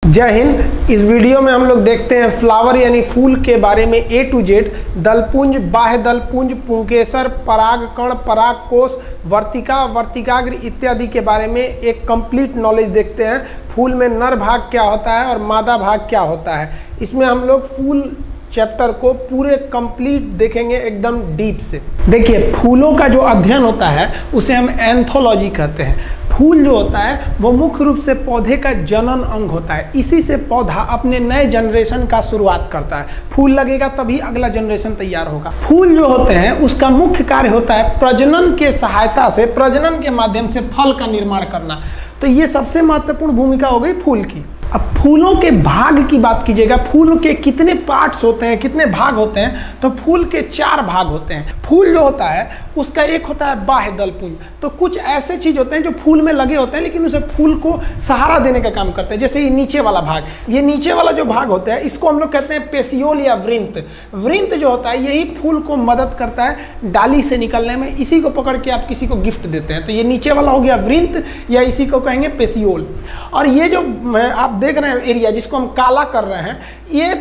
जय हिंद। इस वीडियो में हम लोग देखते हैं फ्लावर यानी फूल के बारे में A to Z, दलपुंज, बाह्य दलपुंज, पुंकेसर, परागकण, परागकोश, वर्तिका, वर्तिकाग्र इत्यादि के बारे में एक कंप्लीट नॉलेज देखते हैं। फूल में नर भाग क्या होता है और मादा भाग क्या होता है। इसमें हम लोग फूल चैप्टर को पूरे कंप्लीट देखेंगे एकदम डीप से। देखिए, फूलों का जो अध्ययन होता है उसे हम एंथोलॉजी कहते हैं। फूल जो होता है वो मुख्य रूप से पौधे का जनन अंग होता है। इसी से पौधा अपने नए जनरेशन का शुरुआत करता है। फूल लगेगा तभी अगला जनरेशन तैयार होगा। फूल जो होते हैं उसका मुख्य कार्य होता है प्रजनन के सहायता से, प्रजनन के माध्यम से फल का निर्माण करना। तो ये सबसे महत्वपूर्ण भूमिका हो गई फूल की। अब फूलों के भाग की बात कीजिएगा, फूल के कितने पार्ट्स होते हैं, कितने भाग होते हैं, तो फूल के 4 भाग होते हैं। फूल जो होता है उसका एक होता है बाह्य दलपुंज। तो कुछ ऐसे चीज होते हैं जो फूल में लगे होते हैं लेकिन उसे फूल को सहारा देने का काम करते हैं। जैसे ये नीचे वाला भाग, ये नीचे वाला जो भाग होता है इसको हम लोग कहते हैं पेसियोल या वृंत। वृंत जो होता है यही फूल को मदद करता है डाली से निकलने में। इसी को पकड़ के आप किसी को गिफ्ट देते हैं, तो ये नीचे वाला हो गया वृंत, या इसी को कहेंगे पेसियोल। और ये जो आप देख रहे हैं एरिया जिसको हम काला कर रहे हैं, ये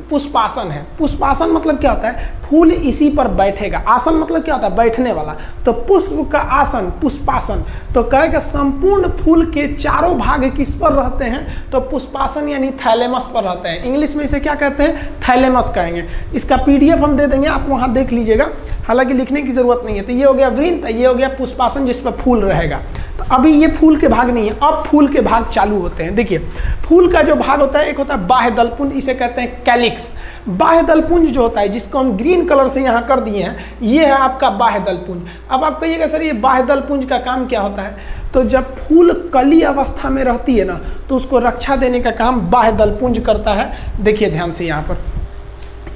पुष्पासन है। पुष्पासन मतलब क्या होता है, फूल इसी पर बैठेगा। आसन मतलब क्या होता है, बैठने वाला। तो पुष्प का आसन पुष्पासन। तो कहेगा संपूर्ण फूल के 4 भाग किस पर रहते हैं, तो पुष्पासन यानी थैलेमस पर रहते हैं। इंग्लिश में इसे क्या कहते हैं, थैलेमस कहेंगे। इसका PDF हम दे देंगे, आप वहां देख लीजिएगा, हालांकि लिखने की जरूरत नहीं है। तो ये हो गया वृंत, ये हो गया पुष्पासन जिस पर फूल रहेगा। तो अभी ये फूल के भाग नहीं है, अब फूल के भाग चालू होते हैं। देखिए, फूल का जो भाग होता है एक होता है बाह्य दलपुंज, इसे कहते हैं कैलिक्स। बाह्य दलपुंज जो होता है जिसको हम ग्रीन कलर से यहाँ कर दिए हैं, ये है आपका बाह्य दलपुंज। अब आप कहिएगा सर ये बाह्य दलपुंज का काम क्या होता है, तो जब फूल कली अवस्था में रहती है ना, तो उसको रक्षा देने का काम बाह्य दलपुंज करता है। देखिए ध्यान से यहाँ पर,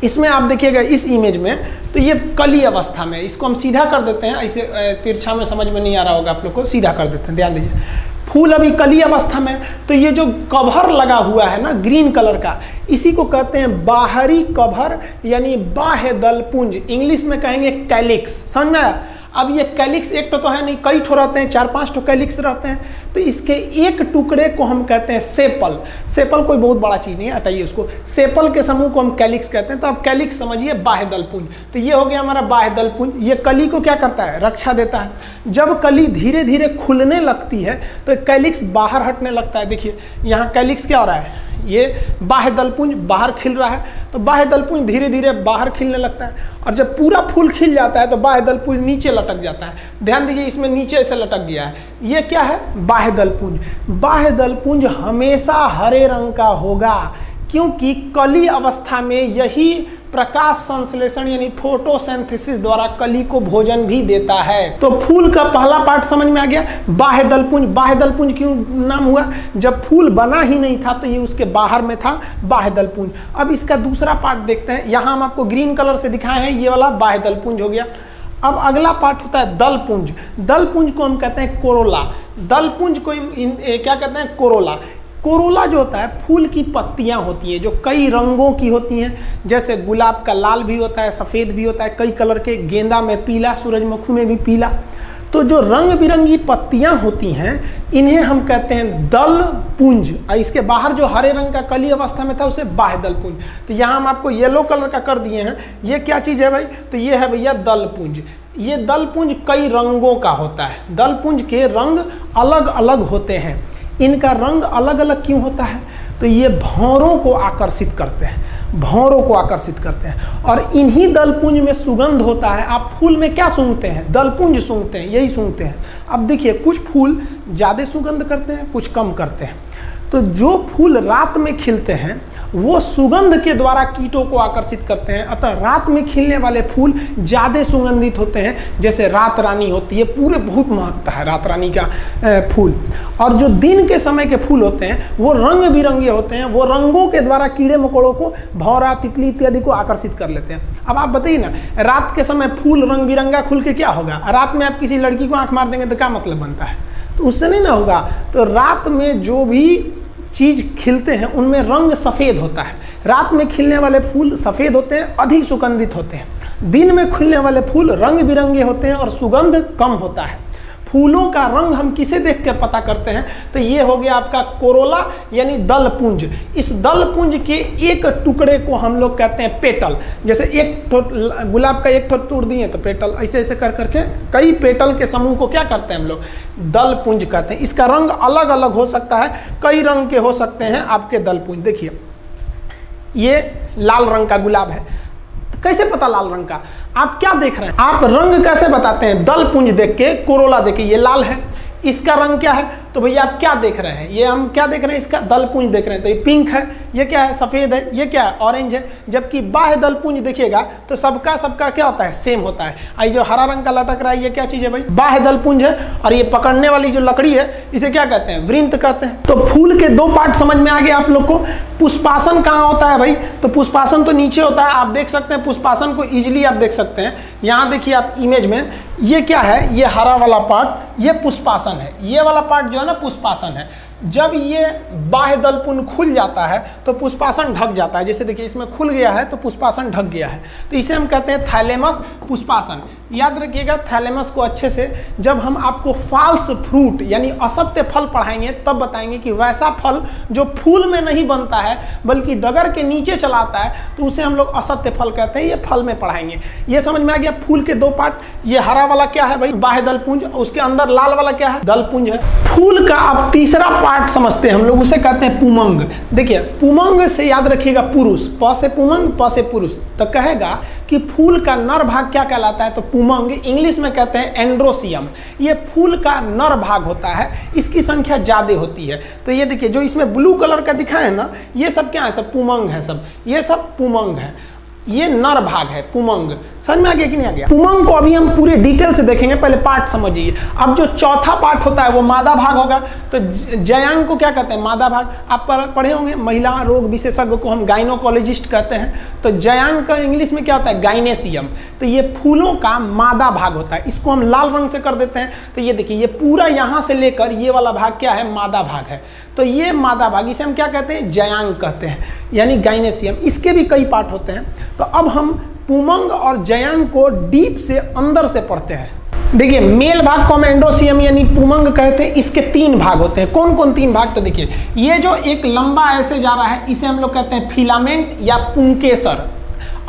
इसमें आप देखिएगा इस इमेज में, तो ये कली अवस्था में, इसको हम सीधा कर देते हैं। ऐसे तिरछा में समझ में नहीं आ रहा होगा आप लोग को, सीधा कर देते हैं, ध्यान दीजिए। फूल अभी कली अवस्था में, तो ये जो कवर लगा हुआ है ना ग्रीन कलर का, इसी को कहते हैं बाहरी कवर यानी बाह्य दलपुंज। इंग्लिश में कहेंगे कैलिक्स। समझ में आया? अब ये कैलिक्स एक तो है नहीं, कई ठो रहते हैं, 4-5 ठो कैलिक्स रहते हैं। तो इसके एक टुकड़े को हम कहते हैं सेपल। सेपल कोई बहुत बड़ा चीज नहीं है, हटाइए उसको। सेपल के समूह को हम कैलिक्स कहते हैं। तो अब कैलिक्स समझिए बाह्य दलपुंज। तो ये हो गया हमारा बाह्य दलपुंज। ये कली को क्या करता है, रक्षा देता है। जब कली धीरे धीरे खुलने लगती है तो कैलिक्स बाहर हटने लगता है। देखिए यहाँ कैलिक्स क्या हो रहा है, ये बाह्य दलपुंज बाहर खिल रहा है, तो बाह्य दलपुंज धीरे धीरे बाहर खिलने लगता है। और जब पूरा फूल खिल जाता है तो बाह्य दलपुंज नीचे लटक जाता है। ध्यान दीजिए, इसमें नीचे से लटक गया है। ये क्या है, बाह्य दलपुंज। बाह्य दलपुंज हमेशा हरे रंग का होगा, क्योंकि कली अवस्था में यही प्रकाश संश्लेषण यानी फोटोसिंथेसिस द्वारा कली को भोजन भी देता है। तो फूल का पहला पार्ट समझ में आ गया, बाह्य दलपुंज। बाह्य दलपुंज क्यों नाम हुआ, जब फूल बना ही नहीं था तो ये उसके बाहर में था, बाह्य दलपुंज। अब इसका दूसरा पार्ट देखते हैं। यहाँ हम आपको ग्रीन कलर से दिखाए हैं, ये वाला बाह्य दलपुंज हो गया। अब अगला पार्ट होता है दलपुंज। दलपुंज को हम कहते हैं कोरोला। दलपुंज को क्या कहते हैं, कोरोला। कोरोला जो होता है, फूल की पत्तियां होती हैं जो कई रंगों की होती हैं। जैसे गुलाब का लाल भी होता है, सफ़ेद भी होता है, कई कलर के, गेंदा में पीला, सूरजमुखी में भी पीला। तो जो रंग बिरंगी पत्तियां होती हैं इन्हें हम कहते हैं दलपुंज। इसके बाहर जो हरे रंग का कली अवस्था में था उसे बाह्य दलपुंज। तो यहाँ हम आपको येलो कलर का कर दिए हैं। ये क्या चीज़ है भाई, तो ये है भैया दलपुंज। ये दलपुंज कई रंगों का होता है। दलपुंज के रंग अलग अलग होते हैं। इनका रंग अलग अलग क्यों होता है, तो ये भंवरों को आकर्षित करते हैं, भंवरों को आकर्षित करते हैं। और इन्हीं दलपुंज में सुगंध होता है। आप फूल में क्या सूंघते हैं, दलपुंज सूंघते हैं, यही सूंघते हैं। अब देखिए, कुछ फूल ज़्यादा सुगंध करते हैं, कुछ कम करते हैं। तो जो फूल रात में खिलते हैं वो सुगंध के द्वारा कीटों को आकर्षित करते हैं। अतः रात में खिलने वाले फूल ज़्यादा सुगंधित होते हैं। जैसे रात रानी होती है, पूरे बहुत महकता है रात रानी का फूल। और जो दिन के समय के फूल होते हैं वो रंग बिरंगे होते हैं। वो रंगों के द्वारा कीड़े मकोड़ों को, भौरा, तितली इत्यादि को आकर्षित कर लेते हैं। अब आप बताइए ना, रात के समय फूल रंग बिरंगा खुल के क्या होगा। रात में आप किसी लड़की को आंख मार देंगे तो क्या मतलब बनता है, तो उससे नहीं ना होगा। तो रात में जो भी चीज खिलते हैं उनमें रंग सफ़ेद होता है। रात में खिलने वाले फूल सफ़ेद होते हैं, अधिक सुगंधित होते हैं। दिन में खिलने वाले फूल रंग बिरंगे होते हैं और सुगंध कम होता है। फूलों का रंग हम किसे देख कर पता करते हैं, तो ये हो गया आपका कोरोला यानी दल पुंज। इस दल पुंज के एक टुकड़े को हम लोग कहते हैं पेटल। जैसे एक गुलाब का एक ठो तोड़ दिए तो पेटल, ऐसे ऐसे कर करके कई पेटल के समूह को क्या करते हैं हम लोग, दल पुंज कहते हैं। इसका रंग अलग अलग हो सकता है, कई रंग के हो सकते हैं आपके दल पुंज। देखिए ये लाल रंग का गुलाब है, कैसे पता लाल रंग का, आप क्या देख रहे हैं, आप रंग कैसे बताते हैं, दल पुंज देख के, कोरोला देख के, ये लाल है, इसका रंग क्या है, तो भैया आप क्या देख रहे हैं, ये हम क्या देख रहे हैं, इसका दल पुंज देख रहे हैं, तो ये पिंक है, ये क्या है, सफेद है, ये क्या है, ऑरेंज है। जबकि बाह्य दल पुंज देखिएगा तो सबका सबका क्या होता है, सेम होता है। आई जो हरा रंग का लटक रहा है ये क्या चीज है भाई, बाह्य दल पुंज है। और ये पकड़ने वाली जो लकड़ी है इसे क्या कहते हैं, वृंत कहते हैं। तो फूल के दो पार्ट समझ में आ गए आप लोग को। पुष्पासन कहाँ होता है भाई, तो पुष्पासन तो नीचे होता है, आप देख सकते हैं पुष्पासन को इजिली आप देख सकते हैं। यहाँ देखिए आप इमेज में, ये क्या है, ये हरा वाला पार्ट ये पुष्पासन है, ये वाला पार्ट जो है ना पुष्पासन है। जब ये बाह्य दल पुंज खुल जाता है तो पुष्पासन ढक जाता है। जैसे देखिए इसमें खुल गया है तो पुष्पासन ढक गया है, तो इसे हम कहते हैं थैलेमस पुष्पासन। याद रखिएगा थैलेमस को अच्छे से। जब हम आपको फाल्स फ्रूट यानी असत्य फल पढ़ाएंगे तब बताएंगे कि वैसा फल जो फूल में नहीं बनता है बल्कि डगर के नीचे चलाता है तो उसे हम लोग असत्य फल कहते हैं, ये फल में पढ़ाएंगे। ये समझ में आ गया। फूल के दो पार्ट, ये हरा वाला क्या है भाई, बाह्य दल पुंज, उसके अंदर लाल वाला क्या है, दल पुंज है। फूल का अब तीसरा पार्ट समझते हैं हम लोग, उसे कहते हैं पुमंग। देखिए पुमंग से याद रखिएगा पुरुष, प से पुमंग प से पुरुष, तो कहेगा कि फूल का नर भाग क्या कहलाता है, तो पुमंग, इंग्लिश में कहते हैं एंड्रोसियम। ये फूल का नर भाग होता है, इसकी संख्या ज्यादा होती है। तो ये देखिए जो इसमें ब्लू कलर का दिखा है ना, ये सब क्या है, सब पुमंग है, सब ये सब पुमंग है, ये नर भाग है पुमंग। समझ में आ गया कि नहीं आ गया। पुमंग को अभी हम पूरे डिटेल से देखेंगे, पहले पार्ट समझिए। अब जो चौथा पार्ट होता है वो मादा भाग होगा। तो जयांग को क्या कहते हैं, मादा भाग। आप पढ़े होंगे, महिला रोग विशेषज्ञ को हम गाइनोकोलॉजिस्ट कहते हैं। तो जयांग का इंग्लिश में क्या होता है, गाइनेसियम। तो ये फूलों का मादा भाग होता है, इसको हम लाल रंग से कर देते हैं। तो ये देखिए ये पूरा यहाँ से लेकर ये वाला भाग क्या है, मादा भाग है। तो ये मादा भाग, इसे हम क्या कहते हैं, जयांग कहते हैं, यानी गाइनेसियम। इसके भी कई पार्ट होते हैं। तो अब हम पुमंग और जयांग को डीप से अंदर से पढ़ते हैं। देखिए मेल भाग को हम एंड्रोसियम यानी पुमंग कहते हैं। इसके तीन भाग होते हैं। कौन कौन तीन भाग, तो देखिए ये जो एक लंबा ऐसे जा रहा है इसे हम लोग कहते हैं फिलामेंट या पुंकेसर।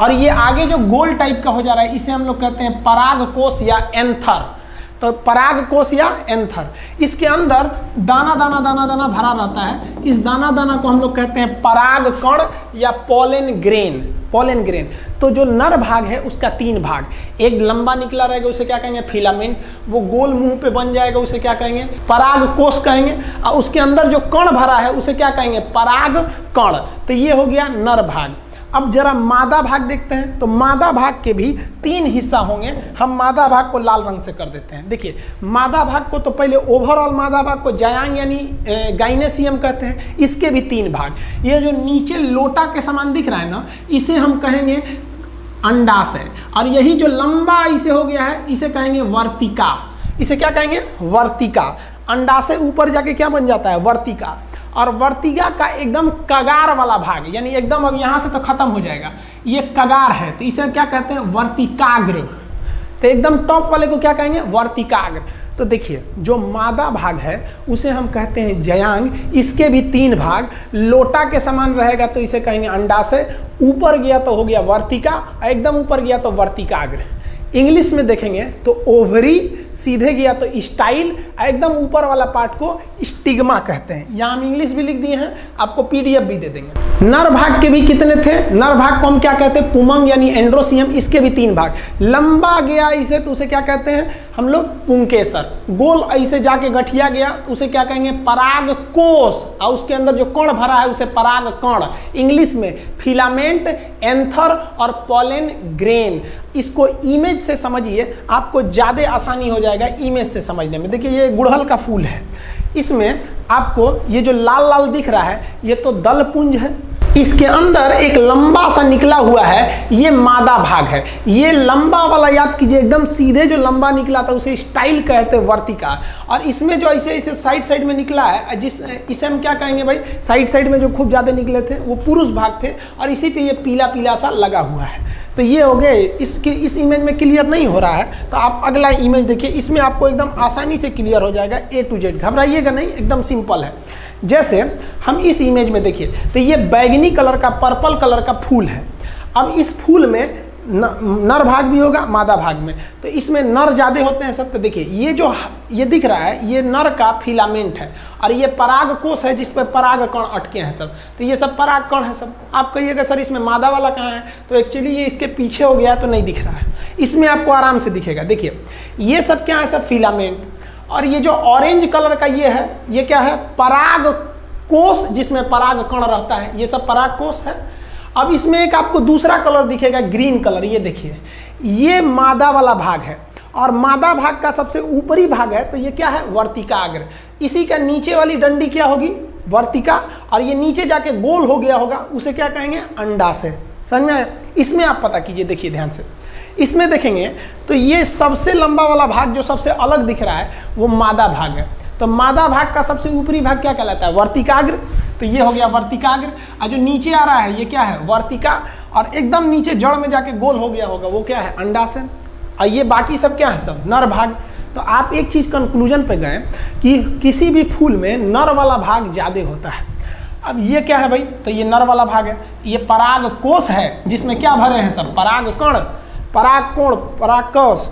और ये आगे जो गोल टाइप का हो जा रहा है इसे हम लोग कहते हैं परागकोश या एंथर। तो परागकोश या एंथर, इसके अंदर दाना दाना दाना दाना भरा रहता है। इस दाना दाना को हम लोग कहते हैं पराग कण या पोलन ग्रेन। Pollen grain. तो जो नर भाग है उसका तीन भाग, एक लंबा निकला रहेगा उसे क्या कहेंगे, फिलामेंट। वो गोल मुंह पे बन जाएगा उसे क्या कहेंगे, परागकोश कहेंगे। और उसके अंदर जो कण भरा है उसे क्या कहेंगे, पराग कण। तो ये हो गया नर भाग। अब जरा मादा भाग देखते हैं। तो मादा भाग के भी तीन हिस्सा होंगे। हम मादा भाग को लाल रंग से कर देते हैं। देखिए मादा भाग को तो पहले ओवरऑल मादा भाग को जयांग यानी गाइनेसियम कहते हैं। इसके भी तीन भाग। ये जो नीचे लोटा के समान दिख रहा है ना, इसे हम कहेंगे अंडाशय। और यही जो लंबा इसे हो गया है इसे कहेंगे वर्तिका। इसे क्या कहेंगे, वर्तिका। अंडाशय ऊपर जाके क्या बन जाता है, वर्तिका। और वर्तिका का एकदम कगार वाला भाग, यानी एकदम अब यहां से तो खत्म हो जाएगा, ये कगार है, तो इसे क्या कहते हैं, वर्तिकाग्र। तो एकदम टॉप वाले को क्या कहेंगे, वर्तिकाग्र। तो देखिए जो मादा भाग है उसे हम कहते हैं जयांग। इसके भी तीन भाग, लोटा के समान रहेगा तो इसे कहेंगे अंडाशय। ऊपर गया तो हो गया वर्तिका, एकदम ऊपर गया तो वर्तिकाग्र। इंग्लिश में देखेंगे तो ओवरी, सीधे गया तो स्टाइल, एकदम ऊपर वाला पार्ट को स्टिग्मा कहते हैं। यहाँ हम इंग्लिश भी लिख दिए हैं, आपको पीडीएफ भी दे देंगे। नर भाग के भी कितने थे, नर भाग को हम क्या कहते हैं, पुमंग यानी एंड्रोसियम। इसके भी तीन भाग। लंबा गया इसे तो उसे क्या कहते हैं हम लोग, पुंकेसर। गोल ऐसे जाके गठिया गया तो उसे क्या कहेंगे, परागकोश। और उसके अंदर जो कण भरा है उसे पराग कण। इंग्लिश में फिलामेंट, एंथर और पोलन ग्रेन। इसको इमेज से समझिए, आपको ज्यादा आसानी हो जाएगा इमेज से समझने में। देखिए ये गुड़हल का फूल है, इसमें आपको ये जो लाल लाल दिख रहा है ये तो दल पुंज है। इसके अंदर एक लंबा सा निकला हुआ है, ये मादा भाग है। ये लंबा वाला याद कीजिए, एकदम सीधे जो लंबा निकला था उसे स्टाइल कहते हैं, वर्तिका। और इसमें जो ऐसे ऐसे साइड साइड में निकला है, इसे हम क्या कहेंगे भाई, साइड साइड में जो खूब ज्यादा निकले थे वो पुरुष भाग थे। और इसी पे ये पीला पीला सा लगा हुआ है। तो ये हो गए। इस इमेज में क्लियर नहीं हो रहा है तो आप अगला इमेज देखिए, इसमें आपको एकदम आसानी से क्लियर हो जाएगा A to Z। घबराइएगा नहीं, एकदम सिंपल है। जैसे हम इस इमेज में देखिए तो ये बैगनी कलर का, पर्पल कलर का फूल है। अब इस फूल में नर भाग भी होगा, मादा भाग में, तो इसमें नर ज़्यादा होते हैं सब। तो देखिए ये जो ये दिख रहा है ये नर का फिलामेंट है और ये पराग कोष है जिस पर पराग कण अटके हैं सब। तो ये सब पराग कण है सब। आप कहिएगा सर इसमें मादा वाला कहाँ है, तो एक्चुअली ये इसके पीछे हो गया तो नहीं दिख रहा है, इसमें आपको आराम से दिखेगा। देखिए ये सब क्या है सब फिलामेंट, और ये जो ऑरेंज कलर का ये है ये क्या है, पराग कोष जिसमें पराग कण रहता है, ये सब पराग कोष है। अब इसमें एक आपको दूसरा कलर दिखेगा ग्रीन कलर, ये देखिए ये मादा वाला भाग है और मादा भाग का सबसे ऊपरी भाग है तो ये क्या है, वर्तिकाग्र। इसी का नीचे वाली डंडी क्या होगी, वर्तिका, और ये नीचे जाके गोल हो गया होगा उसे क्या कहेंगे, अंडाशय। समझ में आया? इसमें आप पता कीजिए, देखिए ध्यान से, इसमें देखेंगे तो ये सबसे लंबा वाला भाग जो सबसे अलग दिख रहा है वो मादा भाग है। तो मादा भाग का सबसे ऊपरी भाग क्या कहलाता है, वर्तिकाग्र। तो ये हो गया वर्तिकाग्र, और जो नीचे आ रहा है ये क्या है, वर्तिका, और एकदम नीचे जड़ में जाके गोल हो गया होगा वो क्या है, अंडाशय। और ये बाकी सब क्या है, सब नर भाग। तो आप एक चीज कंक्लूजन पे गए कि किसी भी फूल में नर वाला भाग ज्यादा होता है। अब ये क्या है भाई, तो ये नर वाला भाग है, ये पराग कोष है जिसमें क्या भरे हैं सब, पराग कण, पराग कोण, परागकोश,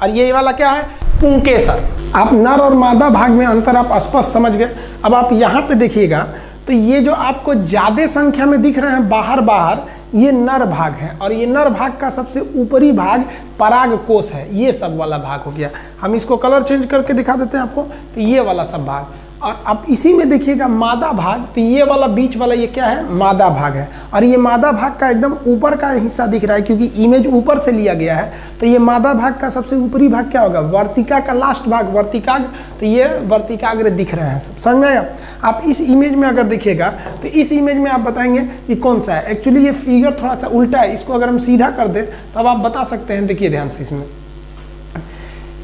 और ये वाला क्या है, पुंकेसर। आप नर और मादा भाग में अंतर आप स्पष्ट समझ गए। अब आप यहाँ पे देखिएगा तो ये जो आपको ज्यादा संख्या में दिख रहे हैं बाहर बाहर, ये नर भाग है, और ये नर भाग का सबसे ऊपरी भाग पराग कोष है, ये सब वाला भाग हो गया। हम इसको कलर चेंज करके दिखा देते हैं आपको, तो ये वाला सब भाग। और अब इसी में देखिएगा मादा भाग, तो ये वाला बीच वाला ये क्या है, मादा भाग है, और ये मादा भाग का एकदम ऊपर का हिस्सा दिख रहा है क्योंकि इमेज ऊपर से लिया गया है। तो ये मादा भाग का सबसे ऊपरी भाग क्या होगा, वर्तिका का लास्ट भाग, वर्तिकाग्र। तो ये वर्तिकाग्र दिख रहे हैं सब। समझ में आएगा? आप इस इमेज में अगर देखिएगा तो इस इमेज में आप बताएंगे कि कौन सा है। एक्चुअली ये फिगर थोड़ा सा उल्टा है, इसको अगर हम सीधा कर दें तब आप बता सकते हैं। देखिए ध्यान से, इसमें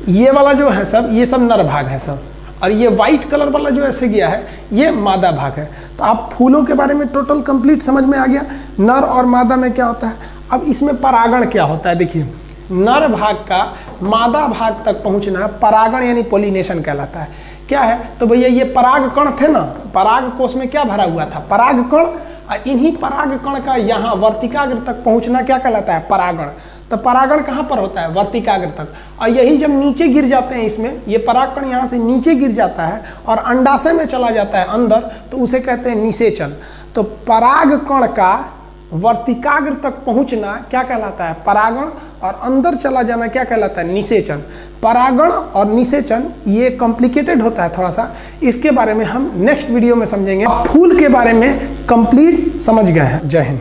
ये वाला जो है सब, ये सब नर भाग है सब, और ये वाइट कलर वाला जो ऐसे गया है ये मादा भाग है। तो आप फूलों के बारे में टोटल कंप्लीट समझ में आ गया, नर और मादा में क्या होता है। अब इसमें परागण क्या होता है, देखिए नर भाग का मादा भाग तक पहुंचना परागण यानी पोलिनेशन कहलाता है। क्या है, तो भैया ये पराग कण थे ना, पराग कोष में क्या भरा हुआ था, पराग कण, और इन्हीं पराग कण का यहाँ वर्तिकाग्र तक पहुंचना क्या कहलाता है, परागण। तो परागण कहाँ पर होता है, वर्तिकाग्र तक, और यही जब नीचे गिर जाते हैं इसमें, ये परागकण यहाँ से नीचे गिर जाता है और अंडाशय में चला जाता है अंदर, तो उसे कहते हैं निषेचन। तो परागकण का वर्तिकाग्र तक पहुँचना क्या कहलाता है, परागण, और अंदर चला जाना क्या कहलाता है, निषेचन। परागण और निषेचन ये कॉम्प्लिकेटेड होता है थोड़ा सा, इसके बारे में हम नेक्स्ट वीडियो में समझेंगे। फूल के बारे में कंप्लीट समझ गए हैं। जय हिंद।